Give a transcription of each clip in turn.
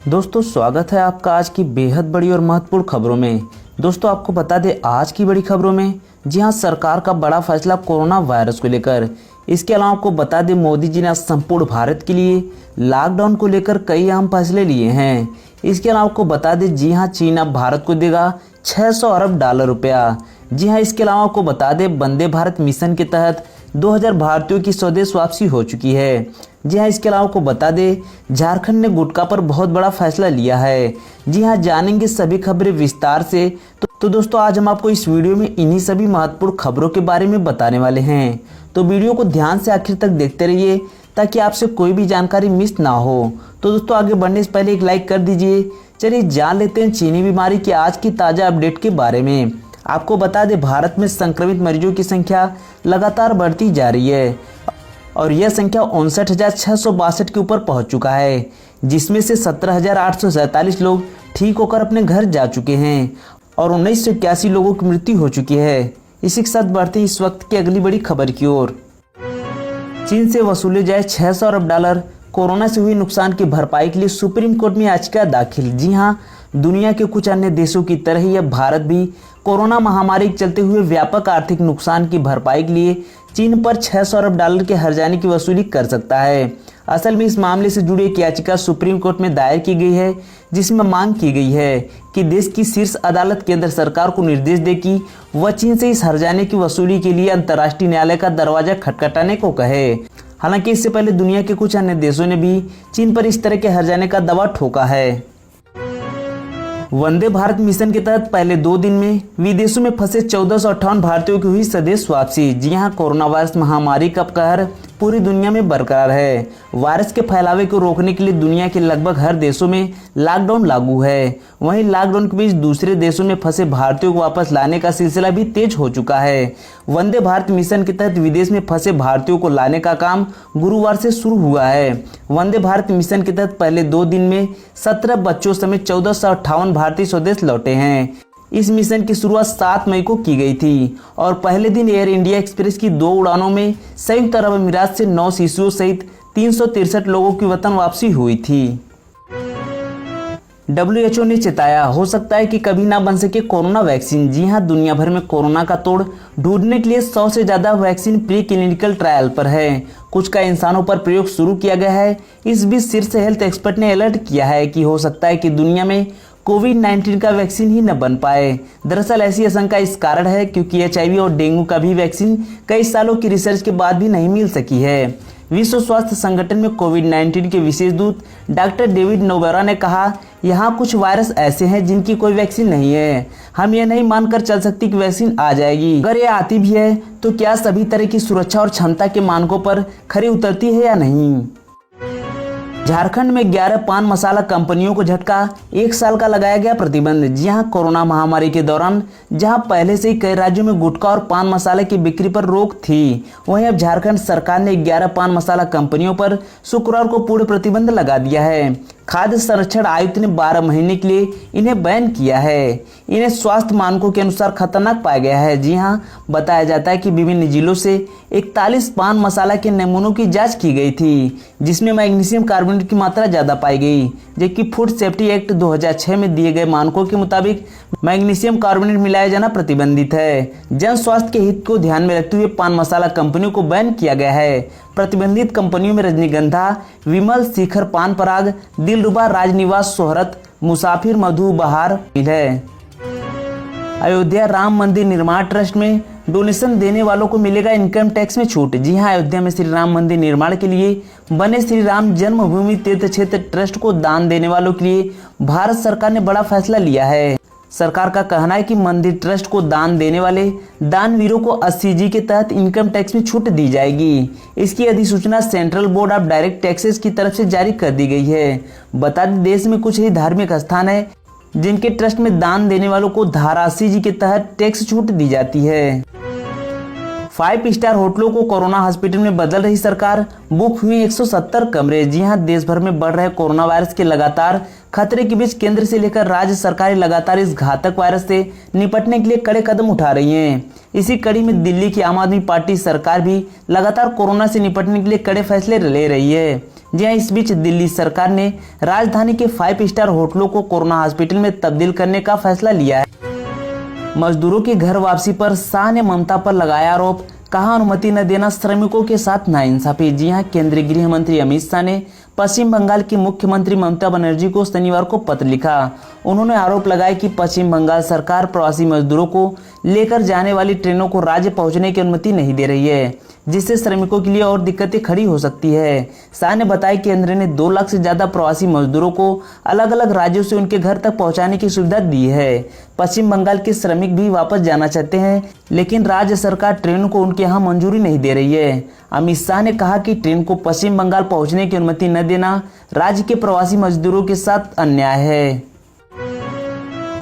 दोस्तों स्वागत है आपका आज की बेहद बड़ी और महत्वपूर्ण खबरों में। दोस्तों आपको बता दें आज की बड़ी खबरों में जी हां, सरकार का बड़ा फैसला कोरोना वायरस को लेकर। इसके अलावा आपको बता दें मोदी जी ने संपूर्ण भारत के लिए लॉकडाउन को लेकर कई अहम फैसले लिए हैं। इसके अलावा आपको बता दें जी हां, चीन अब भारत को देगा 600 अरब डॉलर रुपया। जी हां, इसके अलावा आपको बता दें वंदे भारत मिशन के तहत 2000 भारतीयों की स्वदेश वापसी हो चुकी है। जी हाँ, इसके अलावा आपको बता दें झारखंड ने गुटखा पर बहुत बड़ा फैसला लिया है। जी हाँ, जानेंगे सभी खबरें विस्तार से। तो दोस्तों आज हम आपको इस वीडियो में इन्हीं सभी महत्वपूर्ण खबरों के बारे में बताने वाले हैं। तो वीडियो को ध्यान से आखिर तक देखते रहिए ताकि आपसे कोई भी जानकारी मिस ना हो। तो दोस्तों आगे बढ़ने से पहले एक लाइक कर दीजिए। चलिए जान लेते हैं चीनी बीमारी की आज की ताज़ा अपडेट के बारे में। आपको बता दें भारत में संक्रमित मरीजों की संख्या लगातार बढ़ती जा रही है और यह संख्या 59,662 के ऊपर पहुंच चुका है, जिसमें से 17,847 लोग ठीक होकर अपने घर जा चुके हैं और 1981 लोगों की मृत्यु हो चुकी है। इसी के साथ बढ़ते हैं इस वक्त की अगली बड़ी खबर की ओर। चीन से वसूले जाए 600 अरब डॉलर। कोरोना से हुई नुकसान की भरपाई के लिए सुप्रीम कोर्ट में याचिका दाखिल। जी हाँ, दुनिया के कुछ अन्य देशों की तरह ही अब भारत भी कोरोना महामारी के चलते हुए व्यापक आर्थिक नुकसान की भरपाई के लिए चीन पर 600 अरब डॉलर के हर्जाने की वसूली कर सकता है। असल में इस मामले से जुड़ी एक याचिका सुप्रीम कोर्ट में दायर की गई है, जिसमें मांग की गई है कि देश की शीर्ष अदालत केंद्र सरकार को निर्देश दे कि वह चीन से इस हर्जाने की वसूली के लिए अंतर्राष्ट्रीय न्यायालय का दरवाजा खटखटाने को कहे। हालांकि इससे पहले दुनिया के कुछ अन्य देशों ने भी चीन पर इस तरह के हर्जाने का दावा ठोका है। वंदे भारत मिशन के तहत पहले 2 दिन में विदेशों में फंसे 1458 भारतीयों की हुई स्वदेश वापसी। जी हां, कोरोना वायरस महामारी का कहर पूरी दुनिया में बरकरार है। वायरस के फैलावे को रोकने के लिए दुनिया के लगभग हर देशों में लॉकडाउन लागू है। वहीं लॉकडाउन के बीच दूसरे देशों में फंसे भारतीयों को वापस लाने का सिलसिला भी तेज हो चुका है। वंदे भारत मिशन के तहत विदेश में फंसे भारतीयों को लाने का काम गुरुवार से शुरू हुआ है। वंदे भारत मिशन के तहत पहले 2 दिन में 17 बच्चों समेत 1458 भारतीय स्वदेश लौटे हैं। इस मिशन की शुरुआत 7 मई को की गई थी और पहले दिन एयर इंडिया एक्सप्रेस की 2 उड़ानों में संयुक्त अरब अमीरात से 9 शिशुओं सहित 363 लोगों की वतन वापसी हुई थी। WHO ने चेताया, हो सकता है कि कभी ना बन सके कोरोना वैक्सीन। जी हां, दुनिया भर में कोरोना का तोड़ ढूंढने के लिए 100 से ज्यादा वैक्सीन प्री क्लिनिकल ट्रायल पर है। कुछ का इंसानों पर प्रयोग शुरू किया गया है। इस बीच शीर्ष हेल्थ एक्सपर्ट ने अलर्ट किया है कि हो सकता है कि दुनिया में कोविड-19 का वैक्सीन ही न बन पाए। दरअसल ऐसी आशंका इस कारण है क्योंकि HIV और डेंगू का भी वैक्सीन कई सालों की रिसर्च के बाद भी नहीं मिल सकी है। विश्व स्वास्थ्य संगठन में कोविड-19 के विशेष दूत डॉक्टर डेविड नोबरा ने कहा, यहाँ कुछ वायरस ऐसे हैं जिनकी कोई वैक्सीन नहीं है। हम ये नहीं मानकर चल सकती कि वैक्सीन आ जाएगी। अगर ये आती भी है तो क्या सभी तरह की सुरक्षा और क्षमता के मानकों पर खरी उतरती है या नहीं। झारखंड में 11 पान मसाला कंपनियों को झटका, 1 साल का लगाया गया प्रतिबंध। जी हां, कोरोना महामारी के दौरान जहां पहले से ही कई राज्यों में गुटखा और पान मसाले की बिक्री पर रोक थी, वहीं अब झारखंड सरकार ने 11 पान मसाला कंपनियों पर शुक्रवार को पूर्ण प्रतिबंध लगा दिया है। खाद्य संरक्षण आयुक्त ने 12 महीने के लिए इन्हें बैन किया है। इन्हें स्वास्थ्य मानकों के अनुसार खतरनाक पाया गया है। जी हां, बताया जाता है कि विभिन्न जिलों से 41 पान मसाला के नमूनों की जांच की गई थी, जिसमें मैग्नीशियम कार्बोनेट की मात्रा ज्यादा पाई गई, जबकि फूड सेफ्टी एक्ट 2006 में दिए गए मानकों के मुताबिक मैग्नीशियम कार्बोनेट मिलाया जाना प्रतिबंधित है। जन स्वास्थ्य के हित को ध्यान में रखते हुए पान मसाला कंपनियों को बैन किया गया है। प्रतिबंधित कंपनियों में रजनीगंधा, विमल, शिखर पान पराग, दिलरुबा, राजनिवास, शोहरत, मुसाफिर, मधु बहार है। अयोध्या राम मंदिर निर्माण ट्रस्ट में डोनेशन देने वालों को मिलेगा इनकम टैक्स में छूट। जी हां, अयोध्या में श्री राम मंदिर निर्माण के लिए बने श्री राम जन्मभूमि तीर्थ क्षेत्र ट्रस्ट को दान देने वालों के लिए भारत सरकार ने बड़ा फैसला लिया है। सरकार का कहना है कि मंदिर ट्रस्ट को दान देने वाले दानवीरों को 80G के तहत इनकम टैक्स में छूट दी जाएगी। इसकी अधिसूचना central board of direct taxes की तरफ से जारी कर दी गई है। बता दें देश में कुछ ही धार्मिक स्थान है जिनके ट्रस्ट में दान देने वालों को धारा 80G के तहत टैक्स छूट दी जाती है। 5 स्टार होटलों को कोरोना हॉस्पिटल में बदल रही सरकार, बुक हुए 170 कमरे। जी हां, देश भर में बढ़ रहे कोरोना वायरस के लगातार खतरे के बीच केंद्र से लेकर राज्य सरकारें लगातार इस घातक वायरस से निपटने के लिए कड़े कदम उठा रही हैं। इसी कड़ी में दिल्ली की आम आदमी पार्टी सरकार भी लगातार कोरोना से निपटने के लिए कड़े फैसले ले रही है। जी हां, इस बीच दिल्ली सरकार ने राजधानी के 5 स्टार होटलों को कोरोना हॉस्पिटल में तब्दील करने का फैसला लिया है। मजदूरों की घर वापसी पर शाह ने ममता पर लगाया आरोप, कहा अनुमति न देना श्रमिकों के साथ नाइंसाफी। जी हां, केंद्रीय गृह मंत्री अमित शाह ने पश्चिम बंगाल की मुख्यमंत्री ममता बनर्जी को शनिवार को पत्र लिखा। उन्होंने आरोप लगाया कि पश्चिम बंगाल सरकार प्रवासी मजदूरों को लेकर जाने वाली ट्रेनों को राज्य पहुंचने की अनुमति नहीं दे रही है, जिससे श्रमिकों के लिए और दिक्कतें खड़ी हो सकती है। शाह ने बताया कि केंद्र ने 2 लाख से ज्यादा प्रवासी मजदूरों को अलग अलग राज्यों से उनके घर तक पहुंचाने की सुविधा दी है। पश्चिम बंगाल के श्रमिक भी वापस जाना चाहते हैं, लेकिन राज्य सरकार ट्रेन को उनके यहाँ मंजूरी नहीं दे रही है। अमित शाह ने कहा कि ट्रेन को पश्चिम बंगाल पहुंचने की अनुमति न देना राज्य के प्रवासी मजदूरों के साथ अन्याय है।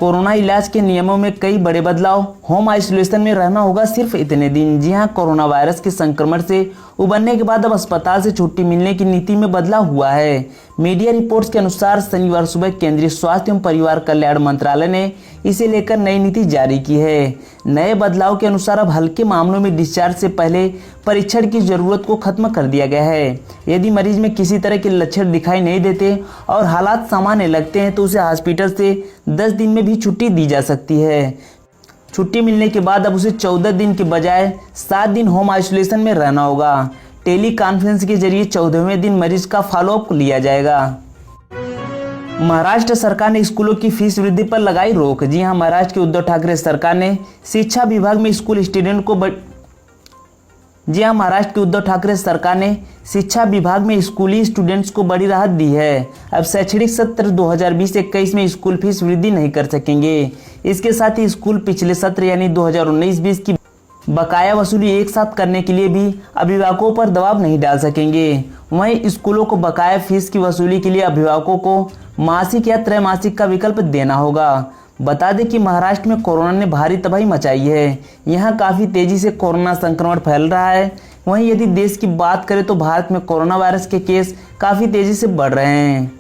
कोरोना इलाज के नियमों में कई बड़े बदलाव, होम आइसोलेशन में रहना होगा सिर्फ इतने दिन। जी हां, कोरोना वायरस के संक्रमण से उबरने के बाद अब अस्पताल से छुट्टी मिलने की नीति में बदलाव हुआ है। मीडिया रिपोर्ट्स के अनुसार शनिवार सुबह केंद्रीय स्वास्थ्य एवं परिवार कल्याण मंत्रालय ने इसे लेकर नई नीति जारी की है। नए बदलाव के अनुसार अब हल्के मामलों में डिस्चार्ज से पहले परीक्षण की जरूरत को खत्म कर दिया गया है। यदि मरीज में किसी तरह के लक्षण दिखाई नहीं देते और हालात सामान्य लगते हैं तो उसे हॉस्पिटल से 10 दिन में भी छुट्टी दी जा सकती है। छुट्टी मिलने के बाद अब उसे 14 दिन के बजाय 7 दिन होम आइसोलेशन में रहना होगा। टेली कॉन्फ्रेंस के जरिए 14वें दिन मरीज का फॉलोअप लिया जाएगा। महाराष्ट्र सरकार ने स्कूलों की फीस वृद्धि पर लगाई रोक। जी हां, महाराष्ट्र की उद्धव ठाकरे सरकार ने शिक्षा विभाग में स्कूल स्टूडेंट को महाराष्ट्र की उद्धव ठाकरे सरकार ने शिक्षा विभाग में स्कूली स्टूडेंट्स को बड़ी राहत दी है। अब शैक्षणिक सत्र 2020-21 में स्कूल फीस वृद्धि नहीं कर सकेंगे। इसके साथ ही स्कूल पिछले सत्र यानी 2019-20 की बकाया वसूली एक साथ करने के लिए भी अभिभावकों पर दबाव नहीं डाल सकेंगे। वहीं स्कूलों को बकाया फीस की वसूली के लिए अभिभावकों को मासिक या त्रैमासिक का विकल्प देना होगा। बता दें कि महाराष्ट्र में कोरोना ने भारी तबाही मचाई है। यहाँ काफ़ी तेजी से कोरोना संक्रमण फैल रहा है। वहीं यदि देश की बात करें तो भारत में कोरोना वायरस के केस काफ़ी तेजी से बढ़ रहे हैं।